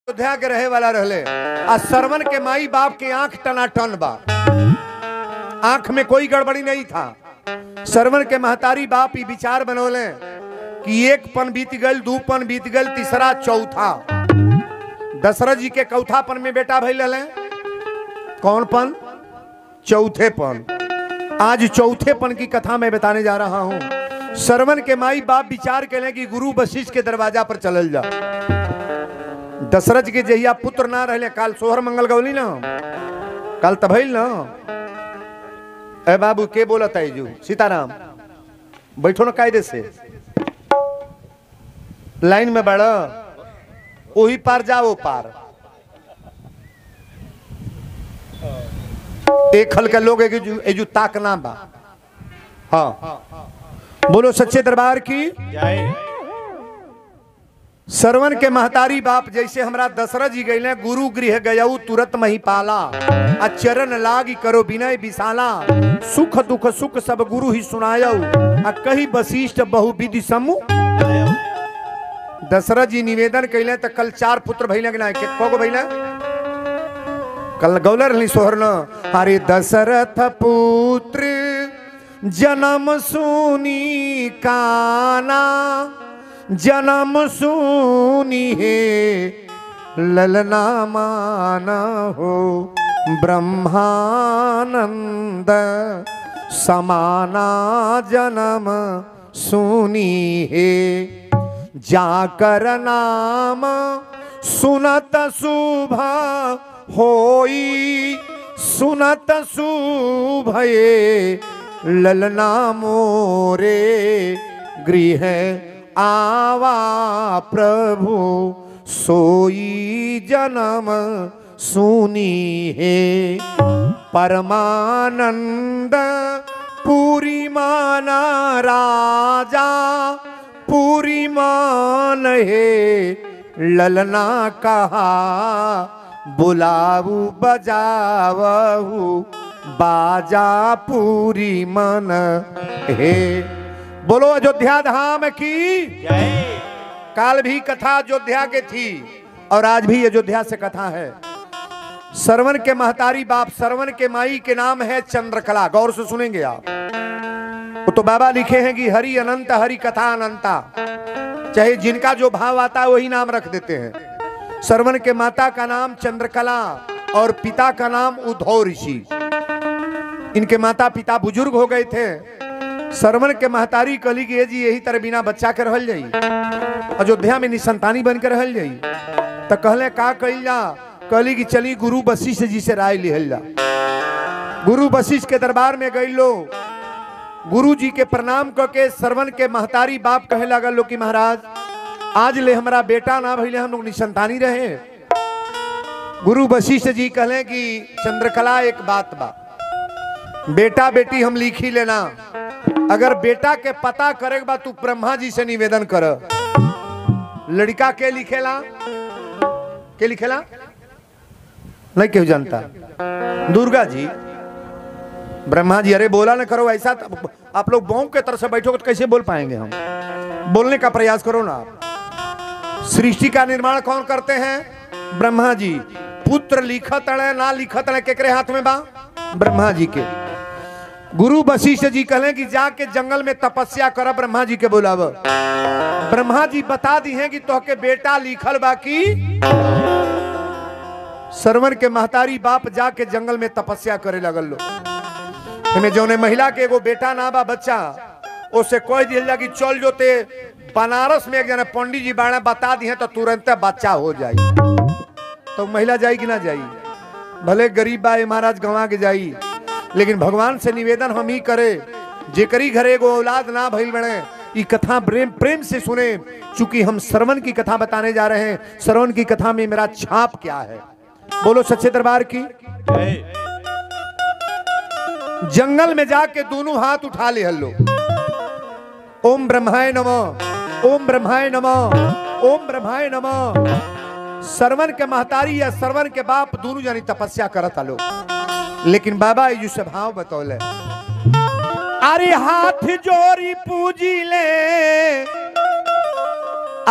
अयोध्या के रहे वाला रहले आ सरवन के माई बाप के आंख टनाटन बा, आंख में कोई गड़बड़ी नहीं था। सरवन के महतारी बाप ही विचार बनोले कि एक पन बीत गल, दू पन बीत गल, तीसरा चौथा। दशरथ जी के चौथा पन में बेटा भइल रहे। कौन पन? चौथे पन। आज चौथे पन की कथा मैं बताने जा रहा हूं। सरवन के माई बाप विचार करें कि गुरु वशिष्ठ के दरवाजा पर चलल जा। दशरथ के जहिया पुत्र ना रहे, काल सोहर मंगल गौली ना, काल तभइल ना। ए बाबू के बोलत है जू? सीताराम बैठो ना कायदे से, लाइन में बढ़, वही पार जाओ पार। एक हल के लोग एजू ताक ना बा। हाँ बोलो सच्चे दरबार की जय। सरवन के महतारी बाप जैसे हमरा दशरथ जी गए, गुरु गृह गयऊ तुरंत महिपाला, अचरण लागी करो विनय विशाला, सुख दुख सुख सब गुरु ही सुनायऊ, आ कही वशिष्ठ बहुविधि समूह। दशरथ जी निवेदन कैले तो कल 4 पुत्र भइले कि ना? को भइले? कल गौलर नहीं सोहर न। अरे दशरथ पुत्र जन्म सुनी काना, जन्म सुनी है ललना माना हो, ब्रह्मानंद समाना जन्म सुनी है, जाकर नाम सुनत शुभ होई, सुनत शुभ ये ललना मोरे गृह आवा, प्रभु सोई जन्म सुनी है, परमानंद पूरी माना राजा, पूरी मान है ललना कहा, बुलाऊ बजावहु बाजा पूरी मन है। बोलो अयोध्या धाम की जय। काल भी कथा अयोध्या के थी और आज भी अयोध्या से कथा है। सरवन के महतारी बाप, सरवन के माई के नाम है चंद्रकला। गौर से सुनेंगे आप, वो तो बाबा लिखे हैं कि हरि अनंत हरि कथा अनंता, चाहे जिनका जो भाव आता है वही नाम रख देते हैं। सरवन के माता का नाम चंद्रकला और पिता का नाम उद्धव ऋषि। इनके माता पिता बुजुर्ग हो गए थे। सरवन के महतारी कहली कि जी यही तरह बिना बच्चा के रहल जाई, अयोध्या में निसंतानी बनकर रहल जाई। तो कहले का कइल जा? कहली कि चली गुरु वशिष्ठ जी से राय लिहल जा। गुरु वशिष्ठ के दरबार में गई लो, गुरु जी के प्रणाम करके सरवन के महतारी बाप कहे लगा लो कि महाराज आज ले हमारा बेटा ना भइले, हम लोग निसंतानी रहे। गुरु वशिष्ठ जी कहले कि चंद्रकला एक बात बा, बेटा बेटी हम लिखी लेना, अगर बेटा के पता करे बा तू ब्रह्मा जी से निवेदन कर। लड़का के लिखेला? के लिखेला? नहीं क्यों जानता? दुर्गा जी, ब्रह्मा जी। अरे बोला ना करो ऐसा, आप लोग बॉम्ब के तरह से बैठोगे तो कैसे बोल पाएंगे हम? बोलने का प्रयास करो ना। सृष्टि का निर्माण कौन करते हैं? ब्रह्मा जी। पुत्र लिखत है ना लिखत है केकरे हाथ में बा? ब्रह्मा जी के। गुरु वशिष्ठ जी कहले कि जाके जंगल में तपस्या कर, ब्रह्मा जी के बुलाव। ब्रह्मा जी बता दी हैं कि तोहके बेटा लिखल बाकी। सरवन के महतारी बाप जाके जंगल में तपस्या करे लगल लो। हमें जो ने महिला के एगो बेटा ना बा बच्चा, उससे कोई दिल लगी चल जोते बनारस में एक जना पंडित जी बाड़ा बता दी है तो तुरंत बच्चा हो जाई। तो महिला जाई कि ना जाई? भले गरीब बा महाराज गंवा के जाई, लेकिन भगवान से निवेदन हम ही करे, जेकरी घरे एगो औलाद ना भइल बने, ये कथा प्रेम प्रेम से सुने। चूंकि हम सरवन की कथा बताने जा रहे हैं, सरवन की कथा में मेरा छाप क्या है। बोलो सच्चे दरबार की जय। जंगल में जाके दोनों हाथ उठा ले हल्लो, ओम ब्रह्माय नमः, ओम ब्रह्माय नमः, ओम ब्रह्माय नमः। सरवन के महतारी या सरवन के बाप दोनों जानी तपस्या करत आलो, लेकिन बाबा यू से भाव बतौले। अरे हाथ जोड़ी पूजी ले,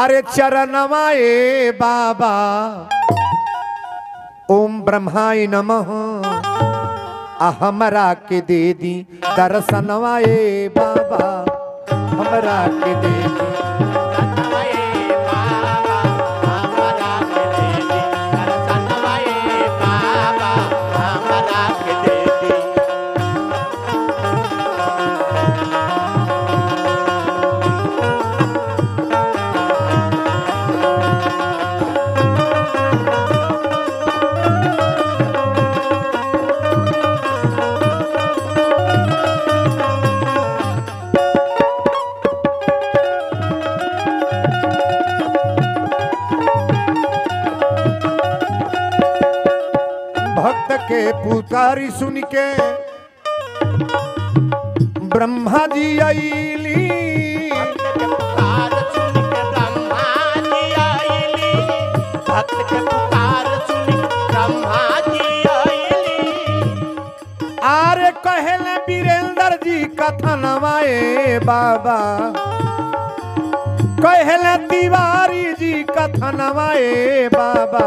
अरे चरणवा ए बाबा ओम ब्रह्माय नमः हमरा के दे दी दर्शनवा ए बाबा हमरा के दे दी के पुकारी सुन के ब्रह्मा जी आईली पुकार सुन के ब्रह्मा जी आईली भक्त के पुकार सुन के ब्रह्मा जी आईली आरे कहले वीरेंद्र जी कथनवा ए बाबा कहले तिवारी जी कथनवा ए बाबा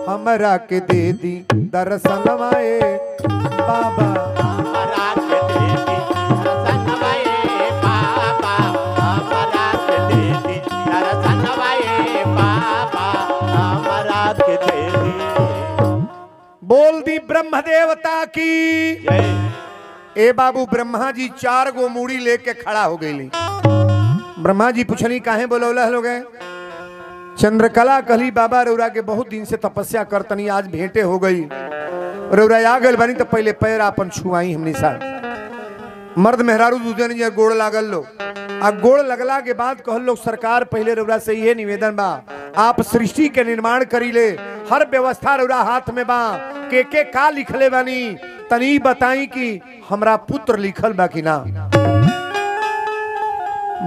हमरा के दे दी दर्शनवा ए बाबा हमरा के दे दी दर्शनवा ए बाबा हमरा के दे दी दर्शनवा ए बाबा हमरा के दे दी। बोल दी ब्रह्म देवता की जय। ए बाबू ब्रह्मा जी 4 गो मूड़ी लेके खड़ा हो गई। ब्रह्मा जी पूछनी काहे बोलौला लोग चंद्रकला कहली बाबा रौरा के बहुत दिन से तपस्या करतनी आज भेंटे हो गई रौरा आ गल बनी तो पहले पैर अपन छुआई हमनी सा मर्द मेहरारू दूसरे ने गोड़ लागल लो आ गोड़ लगला के बाद कहल लोग सरकार पहले रौरा से ये निवेदन बा आप सृष्टि के निर्माण करी ले हर व्यवस्था रौरा हाथ में बा के का लिखले बानी तनी बताई कि हमरा पुत्र लिखल बा कि ना।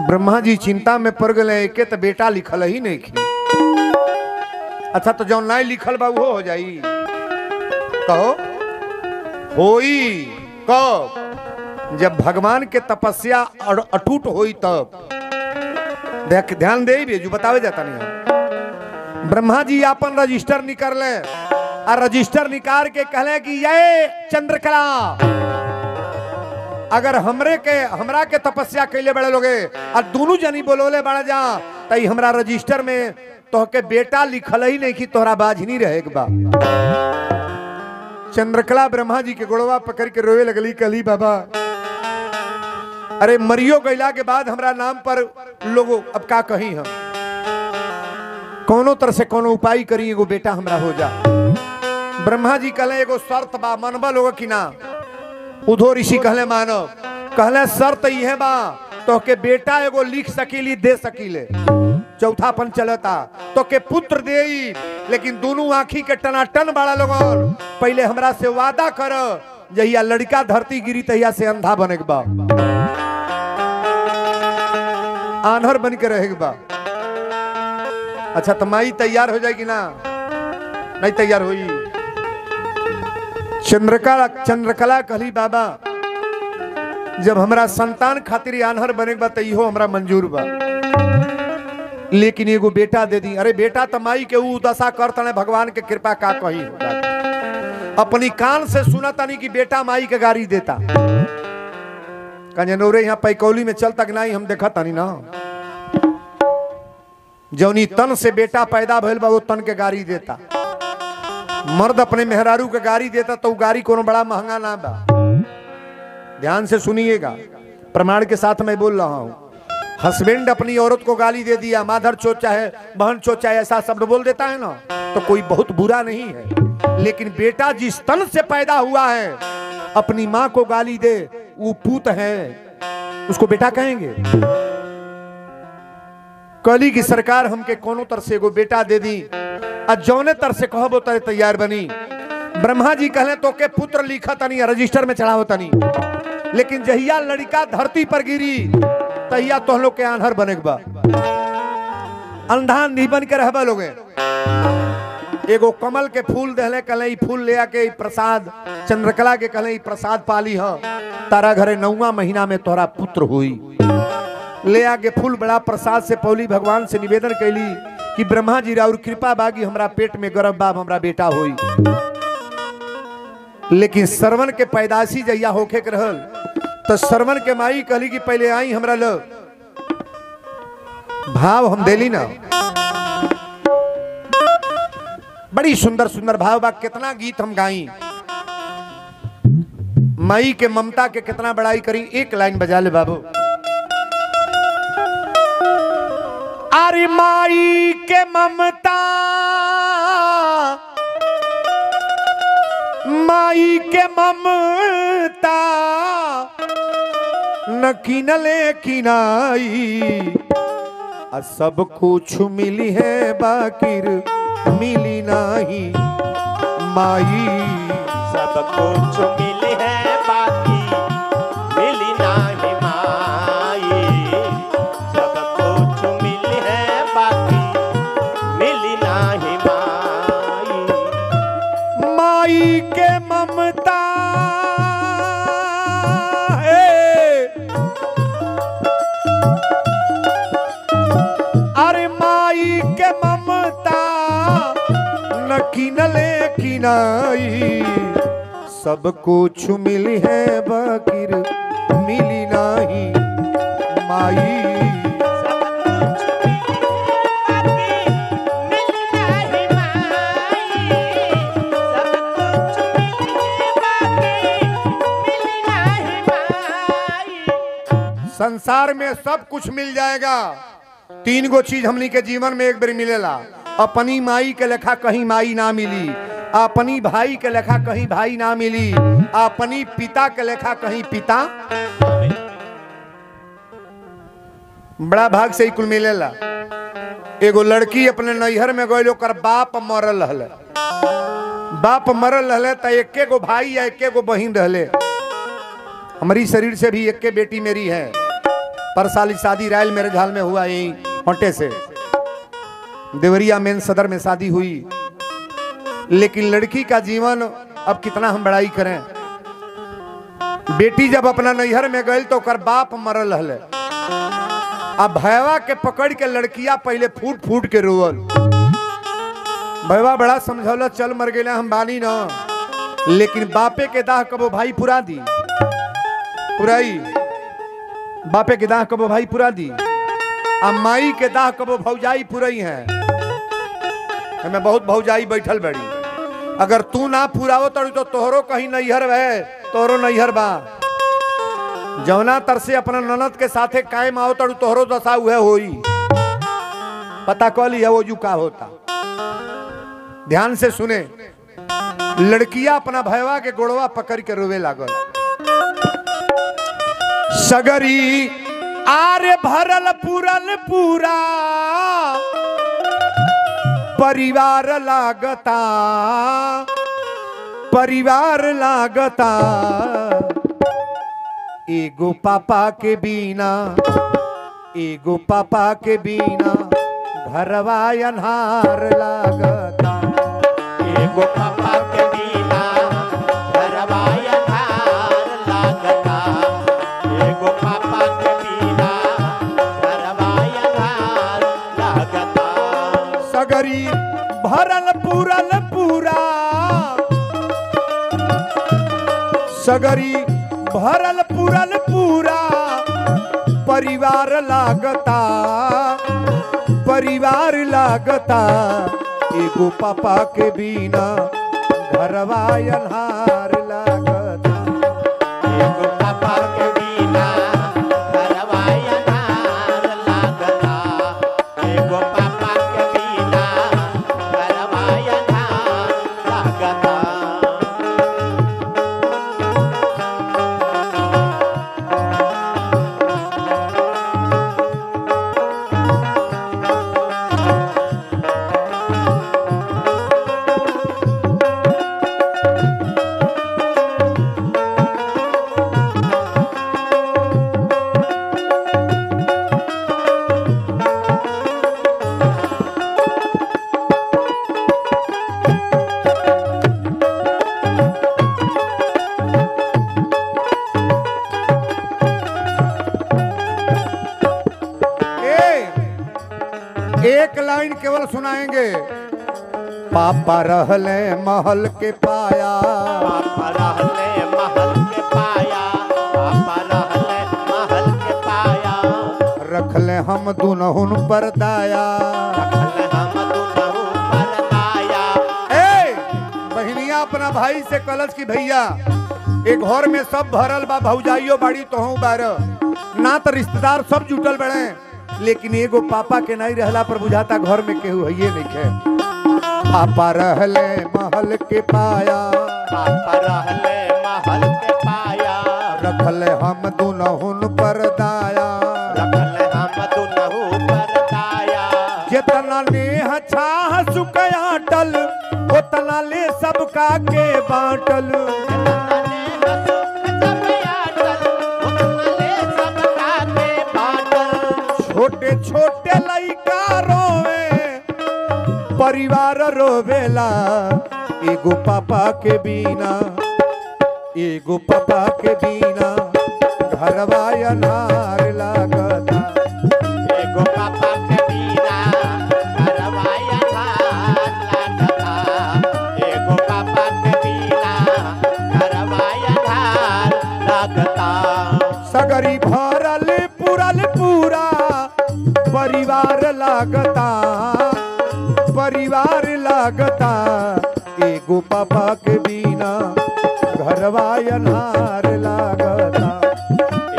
ब्रह्मा जी चिंता में पड़ गए के तो बेटा लिखल ही नहीं की अच्छा तो जौन नहीं लिखल बा वो हो जाई कहो होई कब जब भगवान के तपस्या अटूट होई तब देख ध्यान दे जो बतावे जाता नहीं। ब्रह्मा जी अपन रजिस्टर निकाल ले और रजिस्टर निकाल के कहले कि ये चंद्रकला अगर हमरा के तपस्या कैले बड़े लोगे और दोनों जनी बोलोले बड़ा जा तई हमरा रजिस्टर में तोहके बेटा लिखल ही नहीं कि तोहरा बाझनी रहे बा। चंद्रकला ब्रह्मा जी के गोड़वा पकड़ के रोए लगली कहली बाबा अरे मरियो गैला के बाद हमरा नाम पर लोगों अब का कही हम कोनो तरह से कोनो उपाय करी एगो बेटा हमरा हो जा। ब्रह्मा जी कहले एगो शर्त बा मनबा लोग कि ना उधो ऋषि कहले मानव कहले शर्त ये बा तो के बेटा एगो लिख सकीली दे सकीले चौथापन चलता तो के पुत्र दे लेकिन दोनों आंखी के टनाटन बड़ा लोगन पहले हमरा से वादा कर जहिया लड़का धरती गिरी तहिया से अंधा बने बा आन्हर बन के रहे बा। अच्छा तो माई तैयार हो जाएगी ना नहीं तैयार हुई। चंद्रकला कहली बाबा जब हमरा संतान खातिर आन्हर बने बा तो इहो हमरा मंजूर बा लेकिन एगो बेटा दे दी। अरे बेटा तो माई के ऊ दशा करतने भगवान के कृपा का कही अपनी कान से सुना तानी कि बेटा माई के गाड़ी देता कंजनौरे यहाँ पैकौली में चल तक नहीं हम देखा तानी ना जौनी तन से बेटा पैदा भइल बा वो तन के गाड़ी देता मर्द अपने मेहरारू के गाड़ी देता तो गाड़ी कोनो बड़ा महंगा ना बा। ध्यान से सुनिएगा प्रमाण के साथ मैं बोल रहा हूं। हस्बैंड अपनी औरत को गाली दे दिया माधर चोट चाहे बहन चोट चाहे ऐसा शब्द बोल देता है ना तो कोई बहुत बुरा नहीं है लेकिन बेटा जिस तन से पैदा हुआ है अपनी माँ को गाली दे वो पूत है उसको बेटा कहेंगे। कली की सरकार हमके कोनो तरह से एगो बेटा दे दी जौने तर से कहबो तरे तैयार बनी। ब्रह्मा जी कहले तो के पुत्र लिखा तनी रजिस्टर में चढ़ाओ तनी लेकिन जहिया लड़का धरती पर गिरी तहिया तो लोग के आन्हर बने बा अंधा नहीं बन के रहबा लोगे। एगो कमल के फूल दहले कहले फूल ले आके प्रसाद चंद्रकला के कहले प्रसाद पाली ह तारा घरे 9वां महीना में तोहरा पुत्र हुई। ले आगे फूल बड़ा प्रसाद से पौली भगवान से निवेदन कैली कि ब्रह्मा जी राउर कृपा बागी हमरा पेट में गर्भ बाब हमरा बेटा होई। लेकिन श्रवण के पैदाशी जहिया होखे के रहल तो श्रवण के माई कहली कि पहले आई हमरा ल भाव हम देली ना। बड़ी सुंदर सुंदर भाव बा, कितना गीत हम गाई, माई के ममता के कितना बड़ाई करी। एक लाइन बजा ले बाबू। अरे माई के ममता, माई के ममता न किनले किनाई, सब कुछ मिली है बाकिर मिली नहीं माई। सब कुछ मिली है बाकी मिली नहीं माई। सब कुछ मिली है बाकी मिली नहीं माई। माई के ममता है, अरे माई के ममता न किनले किनाई, सब कुछ मिली है बाकिर मिली नहीं माई। संसार में सब कुछ मिल जाएगा, तीन गो चीज हमनी के जीवन में एक बार मिलेला। अपनी माई के लेखा कहीं माई ना मिली, अपनी भाई के लेखा कहीं भाई ना मिली, अपनी पिता के लेखा कहीं पिता। बड़ा भाग से ही कुल मिलेला। एगो लड़की अपने नैहर में गई, ओकर बाप मरल रहले, बाप मरल रहले तो एके गो भाई या एके गो बहिन रहले। हमारी शरीर से भी एक बेटी मेरी है, पर साल शादी रायल मेरे झाल में हुआ, यही होटे से देवरिया मेन सदर में शादी हुई। लेकिन लड़की का जीवन अब कितना हम बड़ाई करें। बेटी जब अपना नैहर में गई तो ओकर बाप मरल रहले, अब भैया के पकड़ के लड़किया पहले फूट फूट के रोवल। भैया बड़ा समझौला, चल मर गए हम बानी ना, लेकिन बापे के दाह कबो भाई पुरा दी, पुराई बापे के दाह कबो भाई पुरा दी, आ माई के दाह कबो भौजाई पुरई है। हमें बहुत भौजाई बैठल बड़ी, अगर तू ना पुराओ तो तोहरो कहीं नैहर है, तोहरो नैहर बा। जौना तर से अपना ननद के साथे कायम आओ तड़ू तोहरो दशा हुए होई, पता कली है वो जू का होता। ध्यान से सुने, लड़कियां अपना भैया के गोड़वा पकड़ के रोवे लागल। सगरी आरे भरल पूरल पूरा परिवार लागता, परिवार लागता, एगो पापा के बिना, एगो पापा के बिना घरवा अन्हार लागता। एगो पापा के बिना घरवा अन्हार लागता। एगो पापा के बिना घरवा अन्हार लागता। सगरी भरल पूरल पूरा, सगरी भरल पूरल पूरा परिवार लागता, परिवार लागता, एगो पापा के बिना घरवा अन्हार लागता। एगो पापा के बिना घरवा अन्हार लागता। एगो पापा के बिना घरवा अन्हार लागता। केवल सुनाएंगे। पापा रहले महल के पाया, पापा रहले महल के पाया, पापा रहले महल के पाया, रखले हम दुनहुन पर दाया, रखले हम दुनहु पर दाया। ए बहनिया अपना भाई से कलश की भैया एक घर में सब भरल बा, भौजाइयो बाड़ी तोहू बार ना तो रिश्तेदार सब जुटल बड़े, लेकिन एगो पापा के नहीं रहला पर बुझाता घर में केहू है नहीं है। पापा रहले महल के पाया, पापा रहले महल के पाया, रखले हम दुनहुन पर दाया, रखले हम दुनहु पर दाया। जितना नेह छाह सुकया टल उतना ले सबका के बाटल, छोटे छोटे लइका रोवे परिवार रोवेला, एगो पापा के बिना, एगो पापा के बिना घरवा अनार लागता, एगो पापा के बिना घरवा अनार लागता, एगो पापा के बिना घरवा अनार लागता। सगरी भरल पुरल पूरा परिवार लागता, परिवार लागता, एगो पापा के बिना घरवा अनार लागता,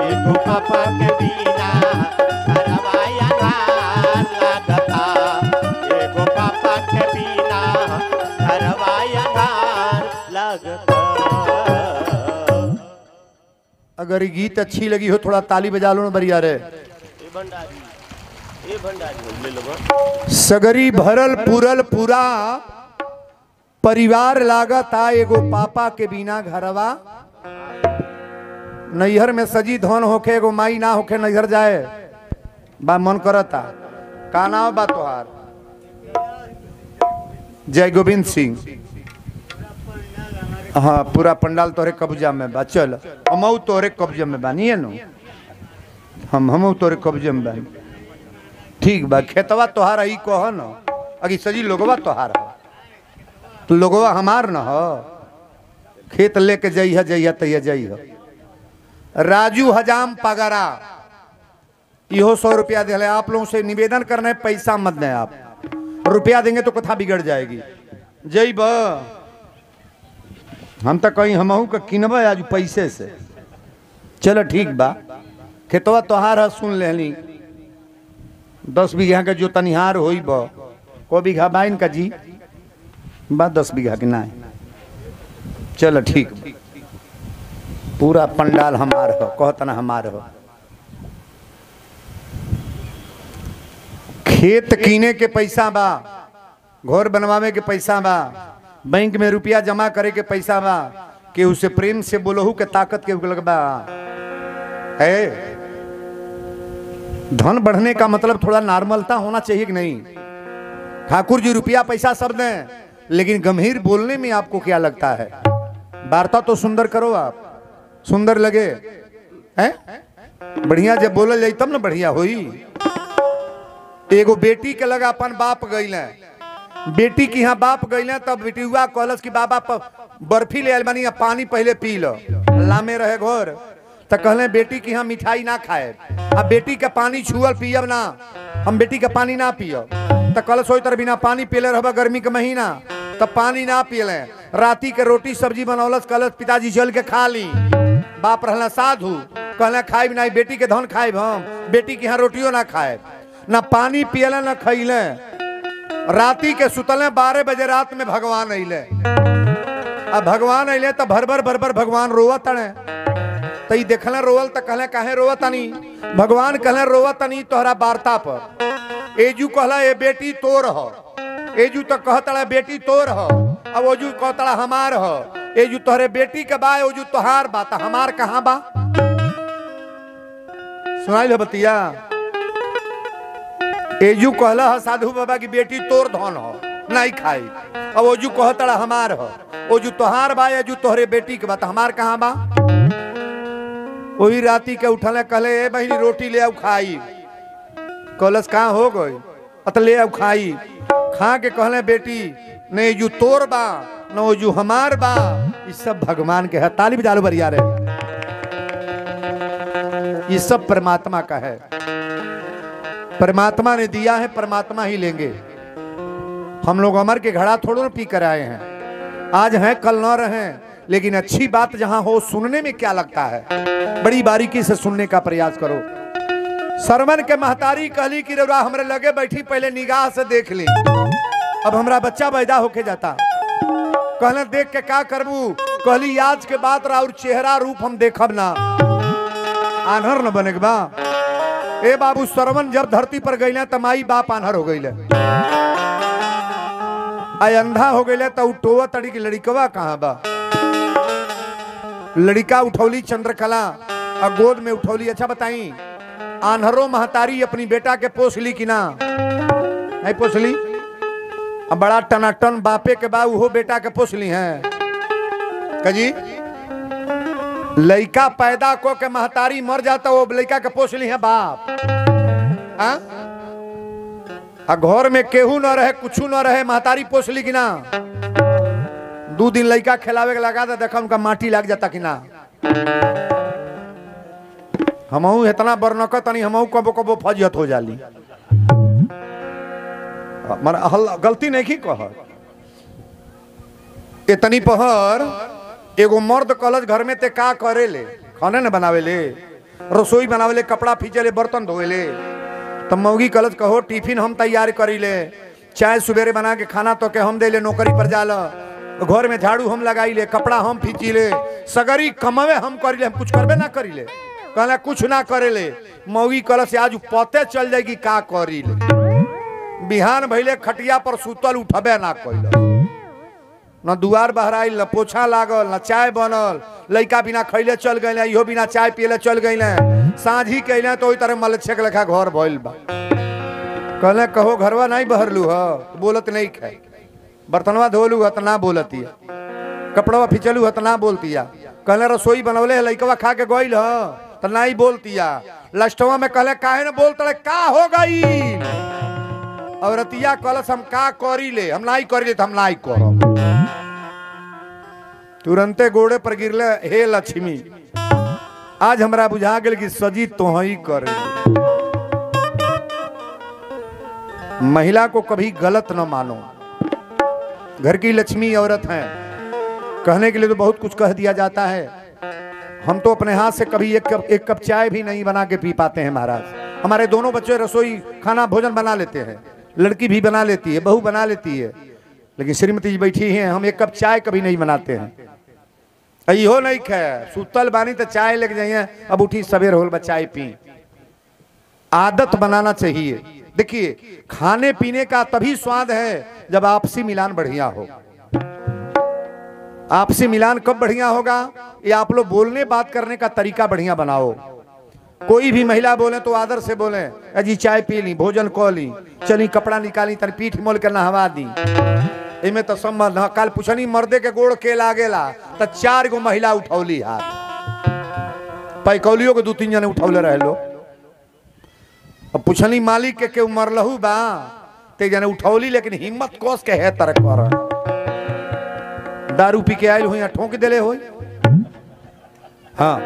एगो पापा के बिना घरवा अनार लागता, एगो पापा के बिना घरवा अनार लागता। अगर ये गीत अच्छी लगी हो थोड़ा ताली बजा लो ना बरिया रे। ए भंडारी ले लो। सगरी भरल पुरल पूरा परिवार लागता, एगो पापा के बिना घरवा। नैहर में सजी धन होखे एगो माई ना होखे नैहर जाए बा मन करता। का नाम बा तोहार? जय गोविंद सिंह। हाँ पूरा पंडाल तोहरे कब्जा में बा। चल हम तोहरे कब्जे में बानी है नु, हम तोहरे कब्जे में बानी। ठीक बा खेतवा तोहार ही कह न, अगी सजी लोगवा तोहार हो तो लोगवा हमार न हो। खेत लेके जइह जइह तैया जइह। राजू हजाम पगरा इहो 100 रुपया दे। आप लोगों से निवेदन करना है पैसा मत दें, आप रुपया देंगे तो कथा बिगड़ जाएगी। जय बा हम तो कहीं हमहू का किनब आज पैसे से। चलो ठीक बा खेतवा तोहार है सुन लेनी। 10 बीघा का जो तनिहार होई बा को बीघा बाइन का जी बा 10 बीघा के ना। चलो ठीक पूरा पंडाल हमार हो कहतना हमार हो। खेत कीने के पैसा बा, घर बनवावे के पैसा बा, बैंक में रुपया जमा करे के पैसा बा, के उसे प्रेम से बोलहू के ताकत के लगबा है। धन बढ़ने का मतलब थोड़ा नॉर्मलता होना चाहिए कि नहीं? ठाकुर जी रुपया पैसा सब दें, लेकिन गंभीर बोलने में आपको क्या लगता है? वार्ता तो सुंदर करो, आप सुंदर लगे हैं बढ़िया जब बोलल जाए तब ना बढ़िया होई। एगो बेटी के लगा अपन बाप गईले, बेटी की यहाँ बाप गईले तब बेटीवा कहलस कि बाबा बर्फी ले आयल बानी, पानी पहले पी लो। लामे रहे घर तो कहले बेटी की यहाँ मिठाई ना खाए, अब बेटी के पानी छुअल पियब ना, हम बेटी के पानी ना पियब। तो कहलस होई तर बिना पानी पियले रहबा गर्मी के महीना, तब पानी ना पियले। राती के रोटी सब्जी बनौलस, कहलस पिताजी चल के खा ली। बाप रहला साधु, कहले खाइब नहीं, बेटी के धन खाइब हम, बेटी के यहाँ रोटियो ना खाए, ना पानी पियले ना खैले। राती के सुतले 12 बजे रात में भगवान अइले। अब भगवान अइले तो भर भर भगवान रोवत तड़े। तो ई देखले रोवल तो कहले काहे रोवत तनी? भगवान कहले रोवत तनी तोहरा वार्ता पर। एजू कहला ए बेटी तोर हो, एजू तो कहतड़ा बेटी तोर हो, अब ओजू कहतड़ा हमार हो। एजू तोहरे बेटी के बा, ओजू तोहार बा, तो हमार कहाँ बा? सुनाइल बतिया। एजू कहला है साधु बाबा की बेटी तोर धन हो नहीं खाई, अब ओजू कहतड़ा हमार हो, ओजू तोहार बा, एजू तोहरे बेटी के बा, तो हमार कहाँ बा? वही राती के उठले कहले ए बहिनी रोटी ले आओ खाई। कहलस कहाँ हो गई? अत ले आओ खाई। खा के कहले बेटी ने जो तोर बा न वो जो हमार बा, ये सब भगवान के है। ताली बजा लो बरिया रे, ये सब परमात्मा का है। परमात्मा ने दिया है, परमात्मा ही लेंगे। हम लोग अमर के घड़ा थोड़ो पी कर आए हैं, आज हैं कल न रहे, लेकिन अच्छी बात जहां हो सुनने में क्या लगता है, बड़ी बारीकी से सुनने का प्रयास करो। सरवन के महतारी कहली कि रउरा हमरे लगे बैठी, पहले निगाह से देख ली, अब हमरा बच्चा पैदा होके जाता। कहले देख के का करबू? कहली आज के बाद और चेहरा रूप हम देखब ना, आन्हर न बने बा। ए बाबू, सरवन जब धरती पर गईले त माई बाप आन्हर हो गईले, आई अंधा हो गईले। तो उठोवा तड़ी की लड़िकवा कहाँ बा? लड़िका उठौली चंद्रकला और गोद में उठौली। अच्छा बताई, आन्हरो महतारी अपनी बेटा के पोस ली कि ना? नहीं पोस ली। अब बड़ा टनाटन बापे के बा, वो बेटा के पोस ली हैं कजी। लड़का पैदा को के महतारी मर जाता, वो लड़का के पोस ली है बाप। आ घर में केहू न रहे, कुछ न रहे, महतारी पोस ली कि ना? 2 दिन लड़का खिलावे के लगा था, देखा उनका माटी लग जाता कि ना? हमहू इतना बरनक तनी हमहू कबो कबो फजियत हो जाली। गलती नहीं की कह। इतनी पहर एगो मर्द कलज घर में ते का करे ले? खाने न बनावे ले, रसोई बनावे ले, कपड़ा फींचे ले, बर्तन धोए ले। तब मौगी कलज कहो टिफिन हम तैयार करी ले, चाय सुबेरे बना के खाना तो के हम दे ले, नौकरी पर जाला, घर में झाड़ू हम लगाई ले, कपड़ा हम फींची ले, सगरी कमावे हम करी ले, हम कुछ करबे ना करी ले। कहला कुछ ना करे ले। मौगी कलज से आज पते चल जाएगी का करी ले। बिहान भइले खटिया पर सुतल, उठबे ना कइल, न दुआर बहराइल, न पोछा लागल, न चाय बनल। लड़का बिना खैले चल गए, इहो बिना चाय पियले चल गए। साँझी कैले तो तरह मलछे के लेखा घर भइल बा। कहले कहो घरवा नहीं बहरलू ह? बोलत नहीं खे। बर्तनवा धोलू ह त ना बोलती, कपड़वा फिचलू ह त ना बोलती। कहले रसोई बनवले है, लड़कवा खा के गइल ह त नहीं बोलती। लास्टवा में कहले काहे न बोलते, का हो गई? औरतिया कलश हम का करी ले, हम नहीं करी ले, तो हम नहीं करब। तुरंते गोड़े पर गिरले, हे लक्ष्मी आज हमरा बुझा गेल कि सजी तो ही करे। महिला को कभी गलत न मानो, घर की लक्ष्मी औरत है। कहने के लिए तो बहुत कुछ कह दिया जाता है। हम तो अपने हाथ से कभी एक कप चाय भी नहीं बना के पी पाते हैं महाराज। हमारे दोनों बच्चे रसोई खाना भोजन बना लेते हैं, लड़की भी बना लेती है, बहू बना लेती है, लेकिन श्रीमती जी बैठी हैं, हम एक कप चाय कभी नहीं बनाते हैं। इहो नहीं खे, सुतल बानी तो चाय लग जाइए, अब उठी सवेर होल चाय पी। आदत बनाना चाहिए। देखिए खाने पीने का तभी स्वाद है जब आपसी मिलान बढ़िया हो। आपसी मिलान कब बढ़िया होगा? ये आप लोग बोलने बात करने का तरीका बढ़िया बनाओ। कोई भी महिला बोले तो आदर से बोले, अजी चाय पी ली, भोजन को ली, चली कपड़ा निकाली, तर पीठ मोल के नहवा दी। इमे तो संबंध काल पुछनी मर्दे के गोड़ के लागेला तो 4 गो महिला उठौली हाथ, पैकौलियों के 2-3 जने उठौले रहे लो। अब पुछनी मालिक के केहू मरलहू बा ते जने उठौली, लेकिन हिम्मत कोस के है तरक कर। दारू पी के आयल हुई, ठोंक देले हुई। हाँ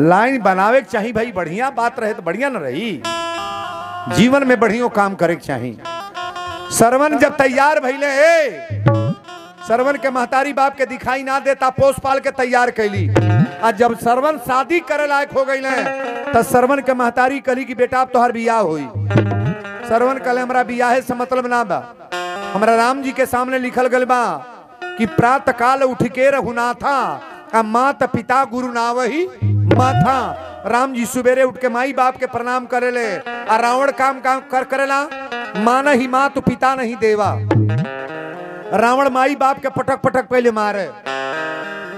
लाइन बनावे के चाहिए भाई, बढ़िया बात रहे तो बढ़िया न रही। जीवन में बढ़िया काम करे के चाहिए। सरवन जब तैयार भइले, सरवन के महतारी बाप के दिखाई ना देता, पोस पाल के तैयार कैली। आज जब सरवन शादी करे लायक हो गई तो सरवन के महतारी कली कि बेटा अब तोहर बियाह हुई। सरवन कले हमरा बियाहे से मतलब ना बा, हमरा राम जी के सामने लिखल गल बा कि प्रातः काल उठ के रघुनाथा, मात पिता गुरु नावही माथा। राम जी सुबेरे उठ के माई बाप के प्रणाम करेले, और रावण काम करेला, माना ही मात पिता नहीं देवा। रावण माई बाप के पटक पटक पहले मारे,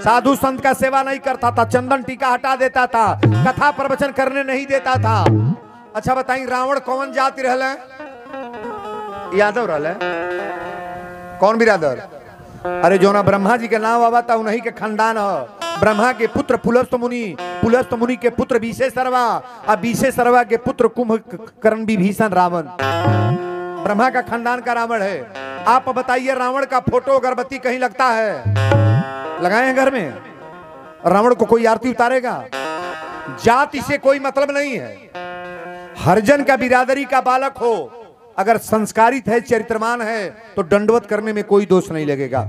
साधु संत का सेवा नहीं करता था, चंदन टीका हटा देता था, कथा प्रवचन करने नहीं देता था। अच्छा बताइए रावण कौन जाति रहले? यादव रहले। कौन बिरादर? अरे जो ना ब्रह्मा जी के नाम आवा था उन्हीं के खानदान है। ब्रह्मा के पुत्र पुलस्त मुनि, पुलस्त मुनि के पुत्र विशेषरवा, और विशेषरवा के पुत्र कुंभकर्ण विभीषण रावण। ब्रह्मा का खानदान का रावण है। आप बताइए रावण का फोटो अगरबत्ती कहीं लगता है? लगाए हैं घर में? रावण को कोई आरती उतारेगा? जाति से कोई मतलब नहीं है। हरिजन का बिरादरी का बालक हो, अगर संस्कारित है, चरित्रमान है, तो दंडवत करने में कोई दोष नहीं लगेगा।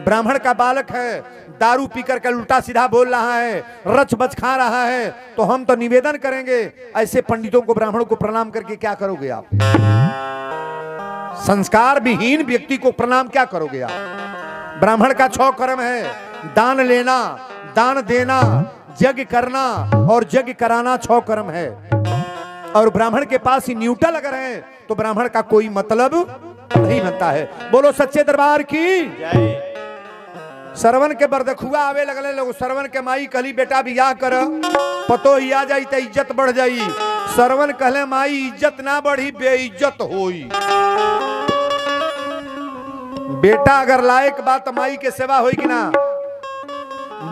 ब्राह्मण का बालक है, दारू पीकर के उल्टा सीधा बोल रहा है, रच बच खा रहा है, तो हम तो निवेदन करेंगे, ऐसे पंडितों को, ब्राह्मणों को प्रणाम करके क्या करोगे आप? संस्कार विहीन व्यक्ति को प्रणाम क्या करोगे आप? ब्राह्मण का 6 कर्म है, दान लेना, दान देना, यज्ञ करना और यज्ञ कराना 6 कर्म है। और ब्राह्मण के पास ही न्यूट्रल अगर है तो ब्राह्मण का कोई मतलब नहीं बनता है। बोलो सच्चे दरबार की जय। सरवन के बरदखुआ आवे लगले लोग। सरवन के माई कहली बेटा बियाह कर, पतो ही आ जाई तो इज्जत बढ़ जाई। सरवन कहले माई इज्जत ना बढ़ी, बेइज्जत होई। बेटा अगर लायक बात माई के सेवा होई कि ना?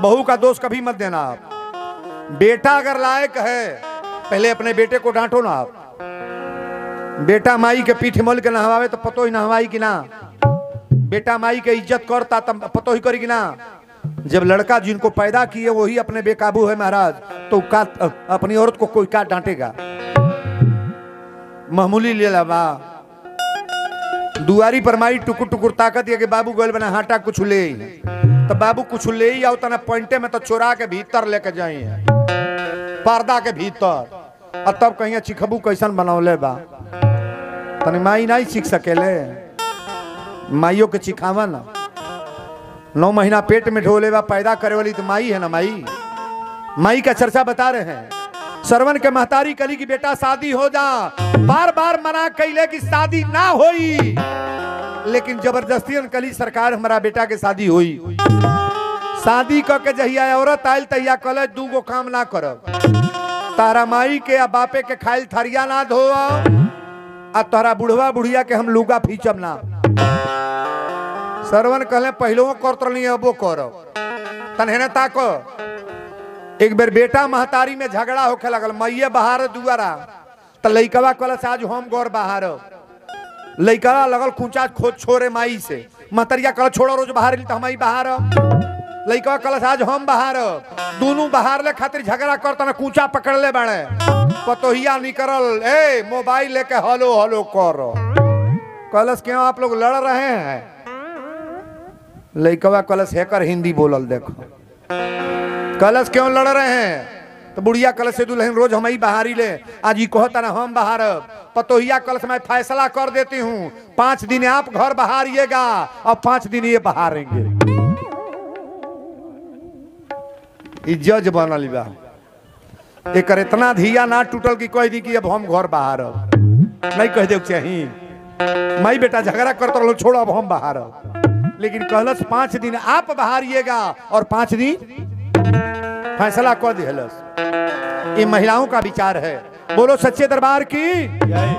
बहू का दोष कभी मत देना आप। बेटा अगर लायक है, पहले अपने बेटे को डांटो ना आप। बेटा माई के पीठ मोल के नहवावे तो पतो ही नहवाई कि ना? बेटा माई के इज्जत करता तब पतो ही करी कि ना? जब लड़का जिनको पैदा किए वही अपने बेकाबू है महाराज, तो का अपनी औरत को कोई का डांटेगा? मामूली ले ला। दुआरी पर माई टुकुर टुकुर ताकत है कि बाबू गोल बना हाटा कुछ ले, तो बाबू कुछ ले ही आओ तना पॉइंटे में तो चोरा के भीतर लेके जाई पर्दा के भीतर, और तब कहीं चिखबू कैसन बनौले बा। तनी माई नहीं सीख सकेले? माइयों के चिखावा ना। 9 महीना पेट में ढोले बा, पैदा करे वाली तो माई है ना। माई का चर्चा बता रहे हैं। सरवन के महतारी कली की बेटा शादी हो जा, बार बार मना कैले कि शादी ना होई, लेकिन जबरदस्ती कली सरकार हमारा बेटा के शादी हुई। शादी करके जहिया औरत आयल तहिया कल 2 गो काम ना करब। तारा माई के या बापे के खाइल थरिया ना धो, आ तोहरा बुढ़वा बुढ़िया के हम लुगा फीचब ना। सरवन कहले पहलो करत रही अबो करो तनहेने ताको। एक बेर बेटा महतारी में झगड़ा होके लगल, मैये बहार दुआरा, तो लइकवा कहलस आज हम गौर बहार। लइकवा लगल खूंचा खोद छोरे माई से। महतरिया कहल छोड़ो रोज बाहर तो हम बाहर। लइकवा कहलस आज हम बाहर। दोनों बाहर ले खातिर झगड़ा करता ना, कूचा पकड़ ले बड़े। पतोहिया निकल ए मोबाइल लेके हलो हलो करो। कहलस क्यों आप लोग लड़ रहे हैं? लइकवा कहलस हैकर हिंदी बोलल देखो। कहलस क्यों लड़ रहे हैं? तो बुढ़िया कलश से दुल्हन रोज हम ही बाहरी ले, आज ही कहता ना हम बाहर। पतोहिया कलश मैं फैसला कर देती हूँ, 5 दिन आप घर बहारिएगा और 5 दिन ये बहारेंगे। जज बनल बा। एक इतना धिया ना टूटल कि कह दी कि अब हम घर बाहर नहीं कह दे चाहिए। माई बेटा झगड़ा करते रहो, छोड़ो अब हम बाहर। लेकिन कहलस 5 दिन आप बहारिएगा और 5 दिन फैसला कर दिलस। ये महिलाओं का विचार है। बोलो सच्चे दरबार की जय।